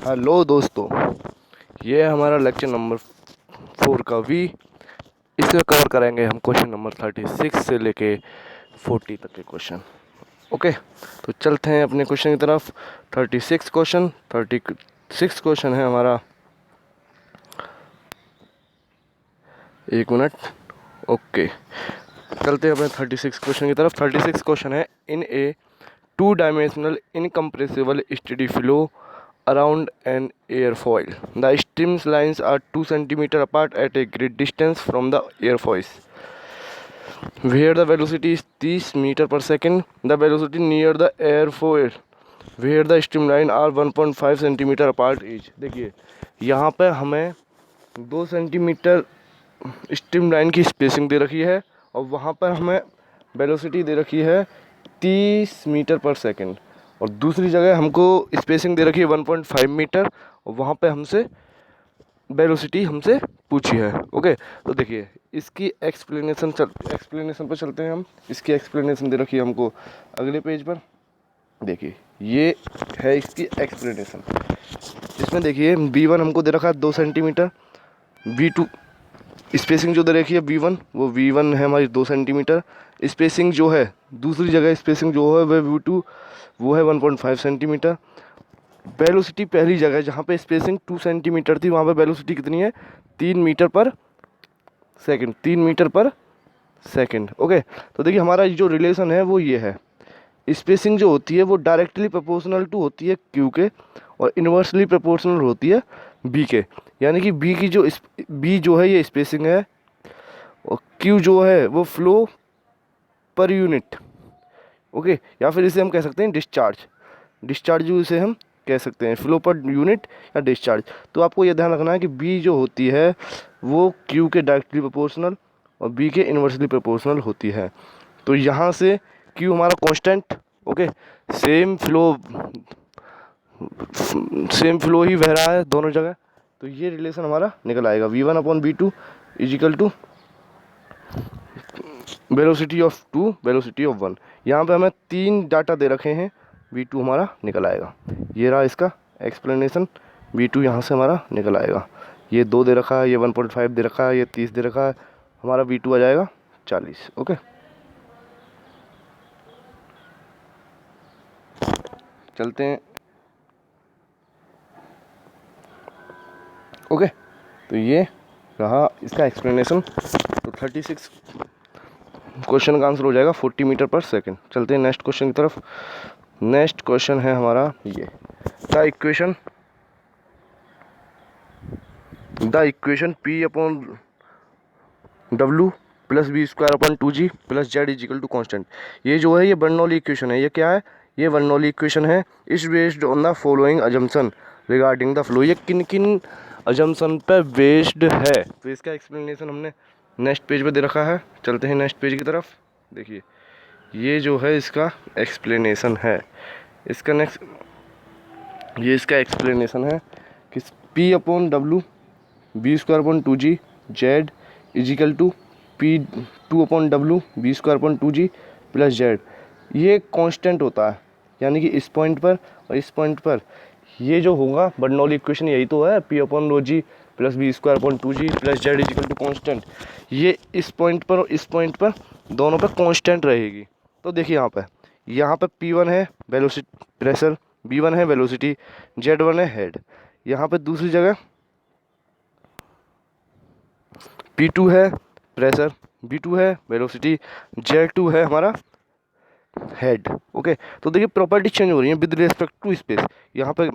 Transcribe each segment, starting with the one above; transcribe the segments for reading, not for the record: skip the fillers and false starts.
Hello दोस्तों, ये है हमारा लेक्चर नंबर 4 का वी। इसमें कवर करेंगे हम क्वेश्चन नंबर 36 से लेके 40 तक के क्वेश्चन। ओके, तो चलते हैं अपने क्वेश्चन की तरफ। 36 क्वेश्चन है हमारा। एक मिनट। ओके, चलते हैं अपने 36 क्वेश्चन की तरफ। 36 क्वेश्चन है, इन ए 2-dimensional incompressible steady flow around an airfoil. The streamlines are 2 cm apart at a great distance from the airfoil, where the velocity is 30 meter per second. The velocity near the airfoil, where the streamline are 1.5 cm apart each. देखिए यहाँ पे हमें 2 centimetre streamline की spacing दे रखी है और वहाँ पर हमें वेलोसिटी दे रखी है 30 मीटर पर सेकंड, और दूसरी जगह हमको स्पेसिंग दे रखी है 1.5 मीटर और वहाँ पे हमसे वेलोसिटी हमसे पूछी है। ओके, तो देखिए इसकी एक्सप्लेनेशन पर चलते हैं हम। इसकी एक्सप्लेनेशन दे रखी है हमको अगले पेज पर। देखिए ये है इसकी एक्सप्लेनेशन। इसमें देखिए V1 हमको दे रखा है 2 सेंटीमीटर, V2 स्पेसिंग जो दे रखी है V1, वो V1 है हमारी 2 सेंटीमीटर। स्पेसिंग जो है दूसरी जगह स्पेसिंग जो है वह V2 वो है 1.5 सेंटीमीटर। वेलोसिटी पहली जगह जहाँ पे स्पेसिंग 2 सेंटीमीटर थी वहाँ पे वेलोसिटी कितनी है 3 मीटर पर सेकंड, 3 मीटर पर सेकंड। ओके, तो देखिए हमारा जो रिलेशन है वो ये है। स्पेसिंग जो होती है वो डायरेक्टली प्रोपोर्शनल टू होती है Q के और इन्वर्सली प्रोपोर्शनल होती है B के। यानी कि B जो है ये स्पेसिंग है और Q जो है वो फ्लो पर यूनिट। ओके, या फिर इसे हम कह सकते हैं डिस्चार्ज जो इसे हम कह सकते हैं, फ्लो पर यूनिट या डिस्चार्ज। तो आपको ये ध्यान रखना है कि B जो होती है वो Q के डायरेक्टली प्रोपोर्शनल और B के इन्वर्सली प्रोपोर्शनल होती है। तो यहाँ से Q हमारा कांस्टेंट, ओके, सेम फ्लो ही बह रहा है दोनों जगह। तो ये रिलेशन हमारा निकल आएगा V1/V2 is equal to velocity of 2 velocity of 1। यहाँ पे हमें 3 डाटा दे रखे हैं, V2 हमारा निकल आएगा। ये रहा इसका एक्सप्लेनेशन, V2 यहाँ से हमारा निकल आएगा। ये 2 दे रखा है, ये 1.5 दे रखा है, ये 30 दे रखा है, हमारा V2 आ जाएगा 40। ओके, चलते हैं। ओके, तो ये रहा इसका एक्सप्लेनेशन। तो 36 क्वेश्चन का आंसर हो जाएगा 40 मीटर पर सेकंड। चलते हैं नेक्स्ट क्वेश्चन की तरफ। नेक्स्ट क्वेश्चन है हमारा ये, the equation P/W plus V² plus Z is equal to constant. ये जो है ये बर्नौली इक्वेशन है। ये क्या है? ये बर्नौली इक्वेशन है। Is based on the following assumption regarding the flow. ये किन किन अजम्पशन पर बेस्ड है? तो इसका एक्सप्लेनेशन हमने नेक्स्ट पेज पे दे रखा है। चलते हैं नेक्स्ट पेज की तरफ। देखिए ये जो है इसका एक्सप्लेनेशन है। ये इसका एक्सप्लेनेशन है कि P/W V²/2G Z is equal to P2/W V²/2G plus Z। ये कांस्टेंट होता है, यानी कि इस पॉइंट पर और इस पॉइंट पर ये जो होगा बर्नौली इक्वेशन यही तो है, P/G plus V²/2G plus Z is equal to constant. ये इस पॉइंट पर और इस पॉइंट पर दोनों पर कांस्टेंट रहेगी। तो देखिए यहाँ पे P1 है वेलोसिटी प्रेशर, V1 है वेलोसिटी, Z1 है हेड। यहाँ पे दूसरी जगह P2 है प्रेशर, V2 है वेलोसिटी, Z2 है हमारा हेड। ओके, तो देखिए प्रॉपर्टी चेंज हो रही है विद रिस्पेक्ट टू स्पेस। यहाँ पे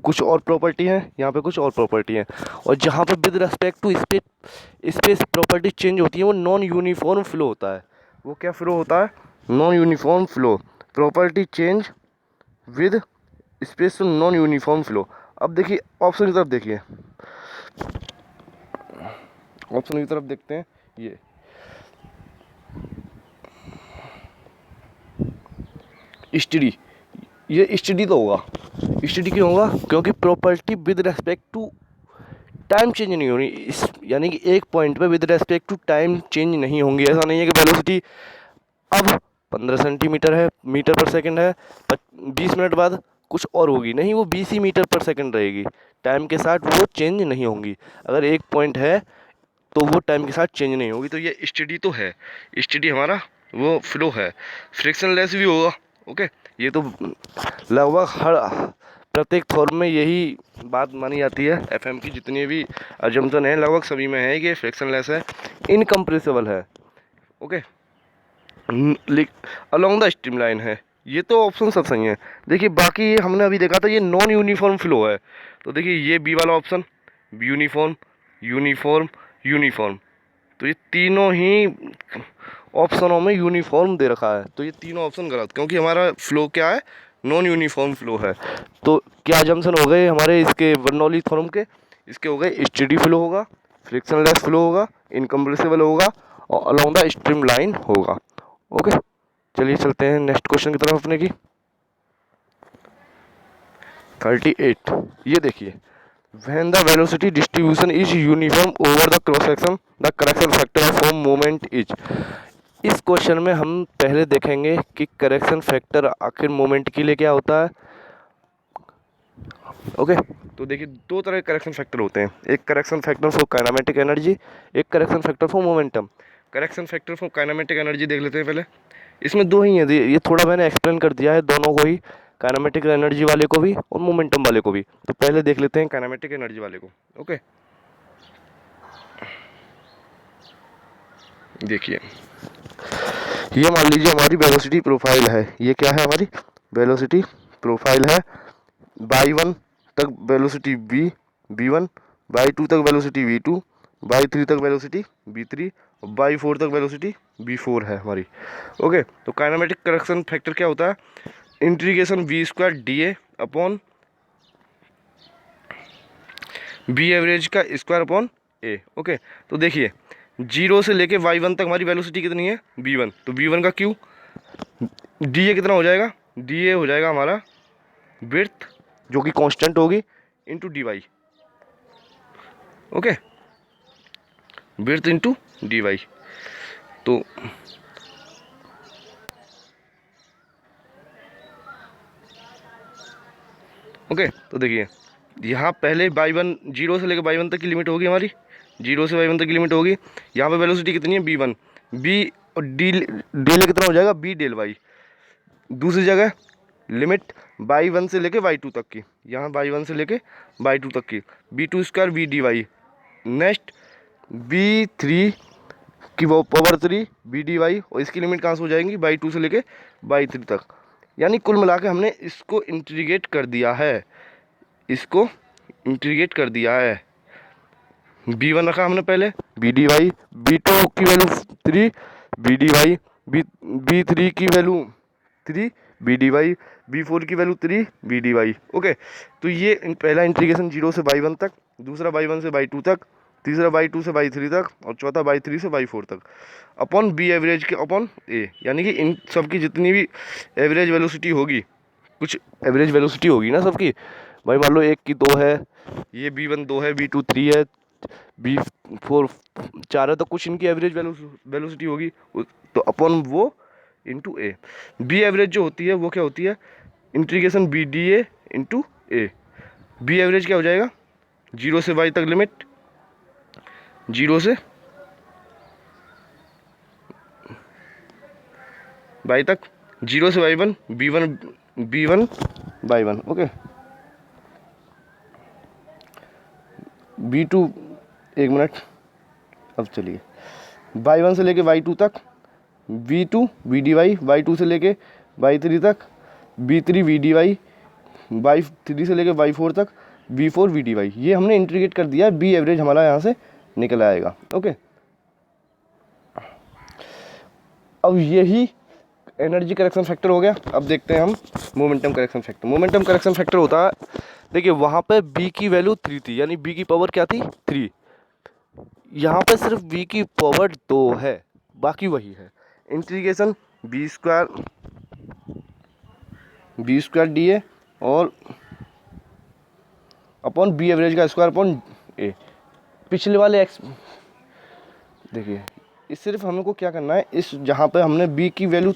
कुछ और प्रॉपर्टी है, यहाँ पे कुछ और प्रॉपर्टी है, और जहाँ पे with respect to space property change होती है वो नॉन यूनिफॉर्म फ्लो होता है। वो क्या फ्लो होता है? Non uniform flow. Property change with space to non uniform flow. अब देखिए ऑप्शन की तरफ देखिए, ऑप्शन की तरफ देखते हैं। ये स्टडी, ये स्टडी तो होगा। स्टडी क्यों होगा? क्योंकि property with respect to time change नहीं हो रही, यानी कि एक पॉइंट पे with respect to time change नहीं होंगी। ऐसा नहीं है कि वेलोसिटी अब 15 सेंटीमीटर है मीटर पर सेकंड है, 20 मिनट बाद कुछ और होगी नहीं, वो 20 ही मीटर पर सेकंड रहेगी, टाइम के साथ वो चेंज नहीं होंगी। अगर एक पॉइंट है तो वो टाइम के साथ चेंज नहीं होगी। तो ये स्टडी तो है, स्टडी हमारा वो फ्लो है, फ्रिक्शनलेस भी होगा। ओके, ये तो लगभग हर प्रत्येक फॉर्म में यही बात मानी जाती है। एफएम की जितनी भी अजम्पशन है लगभग सभी में है कि फ्रिक्शनलेस है, इनकम्प्रेसिबल है। ओके, अलोंग द स्ट्रीमलाइन है। ये तो ऑप्शन सब सही है। देखिए बाकी हमने अभी देखा था ये नॉन यूनिफॉर्म फ्लो है। तो देखिए ये बी वाला ऑप्शन, यूनिफॉर्म यूनिफॉर्म यूनिफॉर्म, तो ये तीनों ही ऑप्शनों में यूनिफॉर्म दे रखा है। तो ये तीनों ऑप्शन गलत, क्योंकि हमारा फ्लो क्या है, नॉन यूनिफॉर्म फ्लो है। तो क्या जम्सन हो गए हमारे इसके बर्नौली थ्योरम के, इसके हो गए स्टेडी फ्लो होगा, फ्रिक्शनलेस फ्लो होगा, इनकम्प्रेसिबल होगा और अलोंग द स्ट्रीम लाइन होगा। ओके, चलिए चलते हैं नेक्स्ट क्वेश्चन की तरफ अपने की। 38, ये देखिए, when the velocity distribution is uniform over the cross section the correction factor of form moment is। इस क्वेश्चन में हम पहले देखेंगे कि करेक्शन फैक्टर आखिर मोमेंट के लिए क्या होता है। ओके, तो देखिए दो तरह के करेक्शन फैक्टर होते हैं, एक correction factor for kinematic energy, एक correction factor for momentum. Correction factor for kinematic energy देख लेते हैं पहले। इसमें दो ही है, ये थोड़ा मैंने एक्सप्लेन कर दिया है दोनों को ही, काइनेमेटिक एनर्जी वाले को भी और मोमेंटम वाले को भी। तो पहले देख लेते हैं काइनेमेटिक एनर्जी वाले को। ओके, देखिए ये मान लीजिए हमारी वेलोसिटी प्रोफाइल है, ये क्या है हमारी वेलोसिटी प्रोफाइल है। बाई 1 तक वेलोसिटी v1, बाई 2 तक वेलोसिटी v2, बाई 3 तक वेलोसिटी v3 और बाई 4 तक वेलोसिटी v4 है हमारी। ओके, तो काइनेमेटिक करेक्शन फैक्टर क्या होता है, integration v² dA upon B average का स्क्वायर अपॉन ए। ओके, तो देखिए 0 से लेके y1 तक हमारी वेलोसिटी कितनी है v1, तो v1 का q dA कितना हो जाएगा, dA हो जाएगा हमारा विड्थ जो कि कांस्टेंट होगी into D Y. Okay, width into D Y. तो ओके, तो देखिए यहाँ पहले y1 0 से लेकर y1 तक की लिमिट होगी हमारी, 0 से y1 तक की लिमिट होगी। यहाँ पे वेलोसिटी कितनी है v1, b और डी डेल कितना हो जाएगा b डेल y। दूसरी जगह लिमिट y1 से लेके y2 तक की, यहाँ y1 से लेके y2 तक की b² v dy। Next b3 की वो पावर 3 v dy और इसकी लिमिट कहाँ से हो जाएंगी y2 से लेके y3 तक। यानी कुल मिला के हमने इसको इंटीग्रेट कर दिया है, इसको इंटीग्रेट कर दिया है। b1 रखा हमने पहले b dy, b2 की वैल्यू 3 b dy, b3 की value 3 B D Y, b4 की value 3 B D Y. Okay, तो ये पहला इंटीग्रेशन 0 से y1 तक, दूसरा y1 से y2 तक, तीसरा y2 से y3 तक और चौथा y3 से y4 तक अपॉन बी एवरेज के अपॉन ए। यानी कि इन सब की जितनी भी एवरेज वेलोसिटी होगी, कुछ एवरेज वेलोसिटी होगी ना सबकी, भाई मान लो एक की 2 है, ये b1 2 है, b2 3 है, b4 4 है, तो कुछ इनकी एवरेज वेलोसिटी होगी, तो अपॉन वो इंटू ए। बी एवरेज जो होती है वो क्या होती है, integration B D A into A. B average क्या हो जाएगा, 0 से y तक लिमिट, 0 से y तक, 0 से y1 b1 y1। Okay, b2 एक मिनट, अब चलिए y1 से लेके y2 तक v2 v dy, y2 से लेके y3 तक b3 v dy, y3 से लेके y4 तक v4 v dy। ये हमने इंटीग्रेट कर दिया, बी एवरेज हमारा यहाँ से निकल आएगा। ओके, अब यही एनर्जी करेक्शन फैक्टर हो गया। अब देखते हैं हम momentum correction factor. Momentum correction factor होता है, देखिए वहाँ पे b की वैल्यू 3 थी, यानी b की पावर क्या थी 3, यहाँ पे सिर्फ b की पावर 2 है, बाकी वही है। इंटीग्रेशन b² dA और अपॉन बी एवरेज का स्क्वायर अपॉन ए। पिछले वाले देखिए इस सिर्फ हमको क्या करना है, इस जहाँ पे हमने b की वैल्यू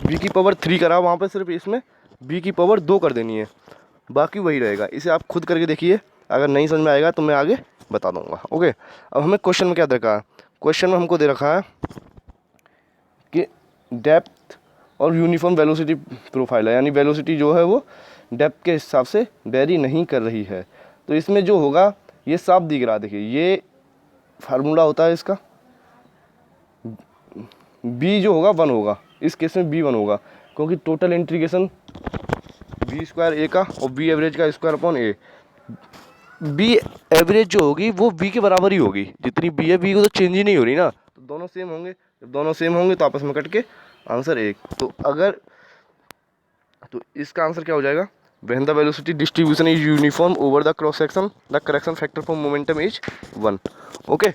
b की पावर 3 करा, वहाँ पे सिर्फ इसमें b की पावर 2 कर देनी है। बाकी वही रहेगा। इसे आप खुद करके देखिए, अगर नहीं समझ में आएगा तो मैं आगे बता दूंगा। ओके, अब हमें क्वेश्चन में क्या दे रखा है? क्वेश्चन में हमको दे रखा है कि डेप्थ और यूनिफॉर्म वेलोसिटी प्रोफाइल है, यानी वेलोसिटी जो है वो डेप्थ के हिसाब से वेरी नहीं कर रही है। तो इसमें जो होगा ये साफ दिख रहा है, देखिए ये फार्मूला होता है इसका, बी जो होगा 1 होगा, इस केस में बी 1 होगा, क्योंकि टोटल इंटीग्रेशन बी स्क्वायर ए का और बी एवरेज का स्क्वायर अपॉन ए। बी एवरेज जो होगी वो बी के बराबर ही होगी, जितनी बी है बी को तो चेंज ही नहीं हो रही ना, तो दोनों सेम होंगे। जब दोनों सेम होंगे तो आपस में कट के आंसर एक। तो इसका आंसर क्या हो जाएगा? When the velocity distribution is uniform over the cross section the correction factor for momentum is 1। Okay,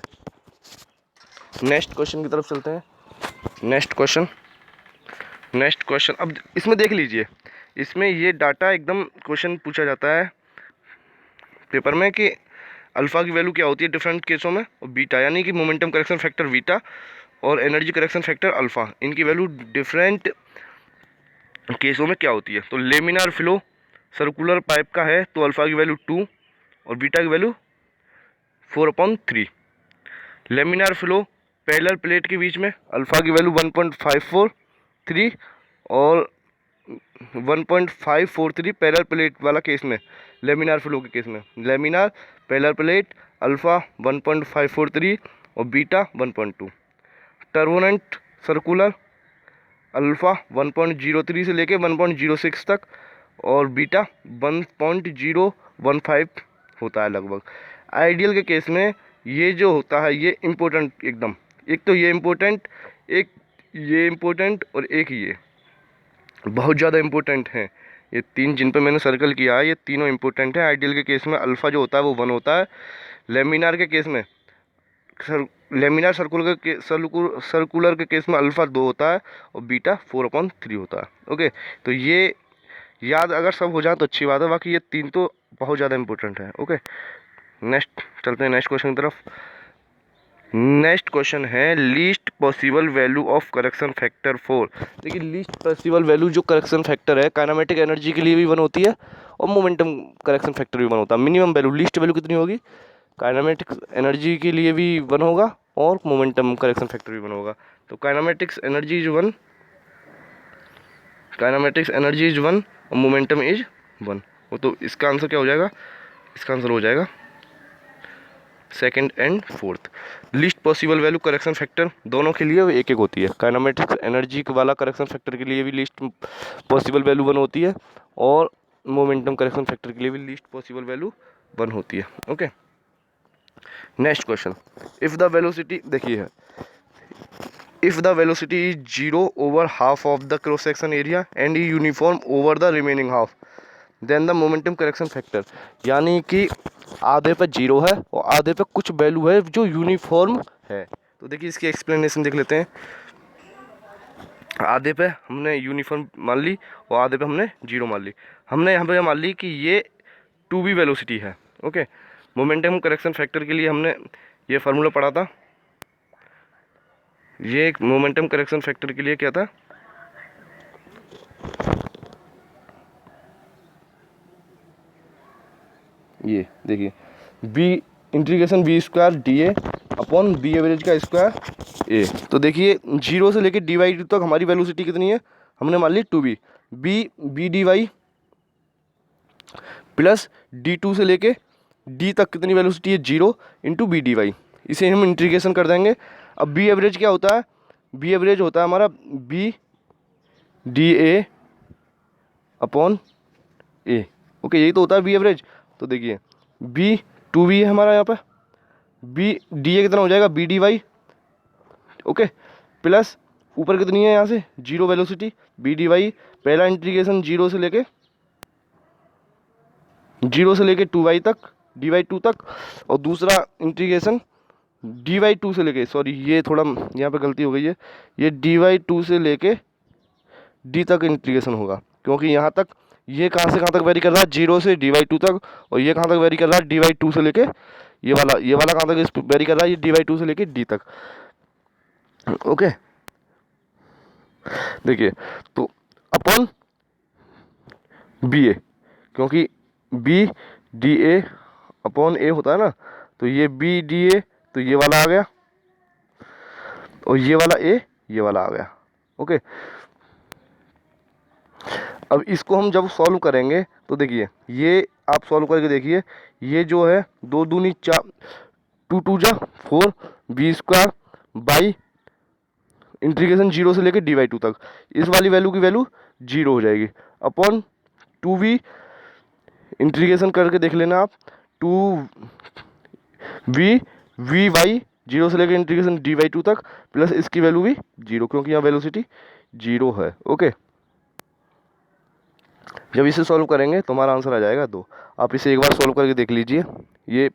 next question की तरफ चलते हैं। नेक्स्ट क्वेश्चन अब इसमें देख लीजिए, इसमें ये डाटा एकदम क्वेश्चन पूछा जाता है पेपर में कि अल्फ़ा की वैल्यू क्या होती है डिफरेंट केसों में, और बीटा, यानी कि मोमेंटम करेक्शन फैक्टर बीटा और एनर्जी करेक्शन फैक्टर अल्फ़ा, इनकी वैल्यू डिफरेंट केसों में क्या होती है। तो लेमिनार फ्लो सर्कुलर पाइप का है तो अल्फ़ा की वैल्यू 2 और बीटा की value 4/3। Laminar flow parallel plate के बीच में अल्फ़ा की वैल्यू 1.543 और 1.543 पैरेलल प्लेट वाला केस में, लेमिनार फ्लो के केस में लेमिनार पैरेलल प्लेट अल्फ़ा 1.543 और बीटा 1.2। टर्बुलेंट सर्कुलर अल्फ़ा 1.03 से लेके 1.06 तक और बीटा 1.015 होता है लगभग। आइडियल के केस में ये जो होता है ये इम्पोर्टेंट एकदम, एक तो ये इम्पोर्टेंट, एक ये इम्पोर्टेंट और एक ये बहुत ज़्यादा इम्पोर्टेंट है। ये तीन जिन पर मैंने सर्कल किया है ये तीनों इम्पोर्टेंट है। आइडियल के केस में अल्फ़ा जो होता है वो 1 होता है, लेमिनार के केस में लेमिनार सर्कुलर के केस में अल्फ़ा 2 होता है और बीटा 4/3 होता है। ओके, तो ये याद अगर सब हो जाए तो अच्छी बात है, बाकी ये तीन तो बहुत ज़्यादा इंपॉर्टेंट है। ओके, नेक्स्ट चलते हैं नेक्स्ट क्वेश्चन की तरफ। नेक्स्ट क्वेश्चन है least possible value of correction factor 4। देखिए लीस्ट पॉसिबल वैल्यू जो करेक्शन फैक्टर है काइनेमेटिक एनर्जी के लिए भी 1 होती है और मोमेंटम करेक्शन फैक्टर भी 1 होता है। मिनिमम वैल्यू लीस्ट वैल्यू कितनी होगी? काइनेमेटिक एनर्जी के लिए भी 1 होगा और मोमेंटम करेक्शन फैक्टर भी 1 होगा। तो काइनेमेटिक्स एनर्जी इज 1 और मोमेंटम इज 1। वो तो इसका आंसर क्या हो जाएगा? इसका आंसर हो जाएगा second and fourth. Least possible value correction factor दोनों के लिए एक एक होती है। काइनेमेटिक्स एनर्जी वाला करेक्शन फैक्टर के लिए भी लीस्ट पॉसिबल वैल्यू 1 होती है और मोमेंटम करेक्शन फैक्टर के लिए भी लीस्ट पॉसिबल वैल्यू 1 होती है। Okay, next question, if the velocity, देखिए if the velocity is 0 over half of the cross section area and uniform over the remaining half then the momentum correction factor, यानी कि आधे पे 0 है और आधे पे कुछ वैल्यू है जो यूनिफॉर्म है। तो देखिए इसकी एक्सप्लेनेशन देख लेते हैं। आधे पे हमने यूनिफॉर्म मान ली और आधे पे हमने 0 मान ली। हमने यहाँ पे मान ली कि ये 2b वेलोसिटी है। ओके, मोमेंटम करेक्शन फैक्टर के लिए हमने ये फार्मूला पढ़ा था। ये मोमेंटम करेक्शन फैक्टर के लिए क्या था? ये देखिए B integration B square D A upon B average का स्क्वायर ए। तो देखिए 0 से लेके dy तक हमारी वेलोसिटी कितनी है? हमने मान ली 2b, B D Y plus d2 से लेके d तक कितनी वेलोसिटी है? 0 इंटू बी डी वाई। इसे हम इंटीग्रेशन कर देंगे। अब बी एवरेज क्या होता है? बी एवरेज होता है हमारा B D A upon A. Okay, यही तो होता है बी एवरेज। तो देखिए बी 2b है हमारा यहाँ पर, बी डी ए कितना हो जाएगा? B D Y. Okay, plus ऊपर कितनी है यहाँ से? 0 वेलोसिटी, बी डी वाई। पहला इंटीग्रेशन 0 से लेके 2y तक, dy 2 तक, और दूसरा इंटीग्रेशन dy 2 से लेके, सॉरी ये थोड़ा यहाँ पे गलती हो गई है, ये dy 2 से लेके d तक इंटीग्रेशन होगा, क्योंकि यहाँ तक ये कहाँ से कहाँ तक वेरी कर रहा है? 0 से dy 2 तक, और ये कहाँ तक वेरी कर रहा है? dy 2 से लेके ये वाला कहाँ तक वेरी कर रहा है? ये dy 2 से लेके d तक। ओके, देखिए तो अपॉन बी ए, क्योंकि बी डी ए अपॉन ए होता है ना, तो ये बी डी ए, तो ये वाला आ गया, और ये वाला ए, ये वाला आ गया। ओके, अब इसको हम जब सॉल्व करेंगे तो देखिए, ये आप सॉल्व करके देखिए, ये जो है 2 दूनी 4, 2 2 जा 4, बी स्क्वायर बाई इंटीग्रेशन 0 से लेकर dy2 तक, इस वाली वैल्यू की वैल्यू 0 हो जाएगी, अपॉन 2v इंटीग्रेशन करके देख लेना आप, 2v वी वाई 0 से लेकर इंटीग्रेशन dy2 तक, प्लस इसकी वैल्यू भी 0, क्योंकि यहाँ वेलोसिटी 0 है। ओके, जब इसे सॉल्व करेंगे तो हमारा आंसर आ जाएगा 2। आप इसे एक बार सॉल्व करके देख लीजिए, ये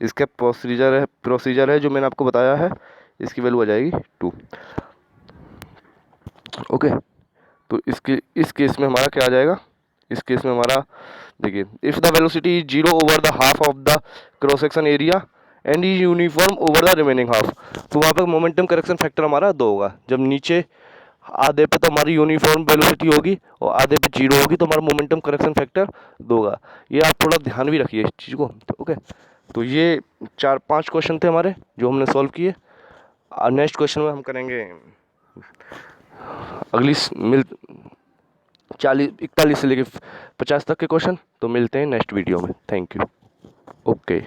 इसका प्रोसीजर है जो मैंने आपको बताया है, इसकी वैल्यू आ जाएगी 2। ओके, तो इस केस में हमारा क्या आ जाएगा, इस केस में हमारा देखिए, if the velocity is 0 over the half of the cross section area and is uniform over the remaining half, तो वहाँ पर मोमेंटम करेक्शन फैक्टर हमारा 2 होगा। जब नीचे आधे पे तो हमारी यूनिफॉर्म वेलोसिटी होगी और आधे पे 0 होगी, तो हमारा मोमेंटम करेक्शन फैक्टर 2 होगा। ये आप थोड़ा ध्यान भी रखिए इस चीज़ को। ओके, तो ये 4-5 क्वेश्चन थे हमारे जो हमने सॉल्व किए। नेक्स्ट क्वेश्चन में हम करेंगे अगली 41 से लेकर 50 तक के क्वेश्चन। तो मिलते हैं नेक्स्ट वीडियो में। Thank you. ओके।